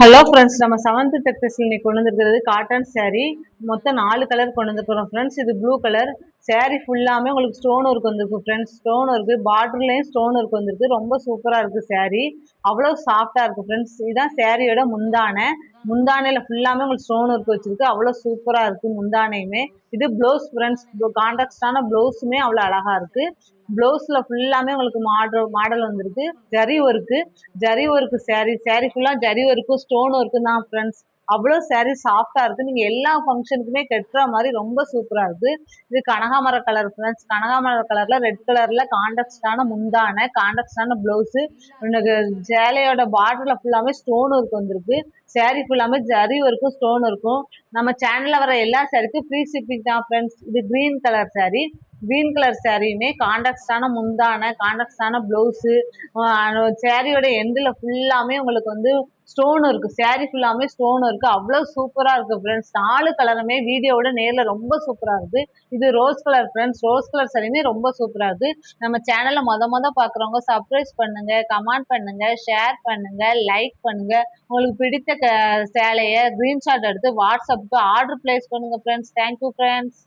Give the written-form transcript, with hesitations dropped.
Hello friends, நம்ம seventh textile இன்னைக்கு கொண்டு வந்திருக்கிறது காட்டன் saree. மொத்தம் 4 கலர் கொண்டு வந்துருக்கிறோம் ஃப்ரெண்ட்ஸ். இது ப்ளூ கலர் saree ஃபுல்லாமே உங்களுக்கு ஸ்டோன் ஒர்க் வந்திருக்கு ஃப்ரெண்ட்ஸ். ஸ்டோன் ஒர்க்கு பார்டர்லேயும் ஸ்டோன் ஒர்க் வந்திருக்கு. ரொம்ப சூப்பராக இருக்குது saree. அவ்வளோ சாஃப்டாக இருக்குது ஃப்ரெண்ட்ஸ். இதுதான் சாரியோட முந்தானையில் ஃபுல்லாமே உங்களுக்கு ஸ்டோன் ஒர்க் வச்சிருக்கு. அவ்வளோ சூப்பராக இருக்குது முந்தானையுமே. இது ப்ளவுஸ் ஃப்ரெண்ட்ஸ். கான்ட்ராஸ்டான ப்ளவுஸுமே அவ்வளோ அழகாக இருக்குது. ப்ளவுஸில் ஃபுல்லாமே உங்களுக்கு மாடல் வந்திருக்கு. ஜரி ஒர்க்கு saree ஃபுல்லாக ஜரி ஒர்க்கு ஸ்டோன் ஒர்க்கு தான் ஃப்ரெண்ட்ஸ். அவ்வளோ saree சாஃப்டாக இருக்குது. நீங்கள் எல்லா ஃபங்க்ஷனுக்குமே கட்டுற மாதிரி ரொம்ப சூப்பராக இருக்குது. இது கனகாமர கலர் ஃப்ரெண்ட்ஸ். கனகாமர கலரில் ரெட் கலரில் கான்ட்ராஸ்டான முந்தானை, கான்ட்ராஸ்டான ப்ளவுஸு. உனக்கு சேலையோட பார்டரில் ஃபுல்லாமே ஸ்டோன் ஒர்க் வந்திருக்கு. saree ஃபுல்லாமே ஜரி ஒர்க்கும் ஸ்டோன் ஒர்க்கும். நம்ம சேனலில் வர எல்லா சாரிக்கும் ஃப்ரீ ஷிப்பிங் தான் ஃப்ரெண்ட்ஸ். இது green colour saree. Green colour சாரியுமே கான்ட்ராஸ்டான முந்தானை, கான்ட்ராஸ்டான ப்ளவுஸு. சேரீயோட எண்டில் ஃபுல்லாமே உங்களுக்கு வந்து ஸ்டோன் இருக்கு. saree ஃபுல்லாமே ஸ்டோன் இருக்கு. அவ்வளோ சூப்பராக இருக்குது ஃப்ரெண்ட்ஸ். 4 கலருமே வீடியோவோட நேரில் ரொம்ப சூப்பராக இருக்குது. இது rose colour friends. Rose colour சாரியுமே ரொம்ப சூப்பராக இருக்குது. நம்ம சேனலை மொத பார்க்குறவங்க சப்ஸ்கிரைப் பண்ணுங்க, கமெண்ட் பண்ணுங்க, ஷேர் பண்ணுங்க, லைக் பண்ணுங்க. உங்களுக்கு பிடித்த சேலையை ஸ்க்ரீன்ஷாட் எடுத்து வாட்ஸ்அப்புக்கு ஆர்டர் பிளேஸ் பண்ணுங்க ஃப்ரெண்ட்ஸ். Thank you friends.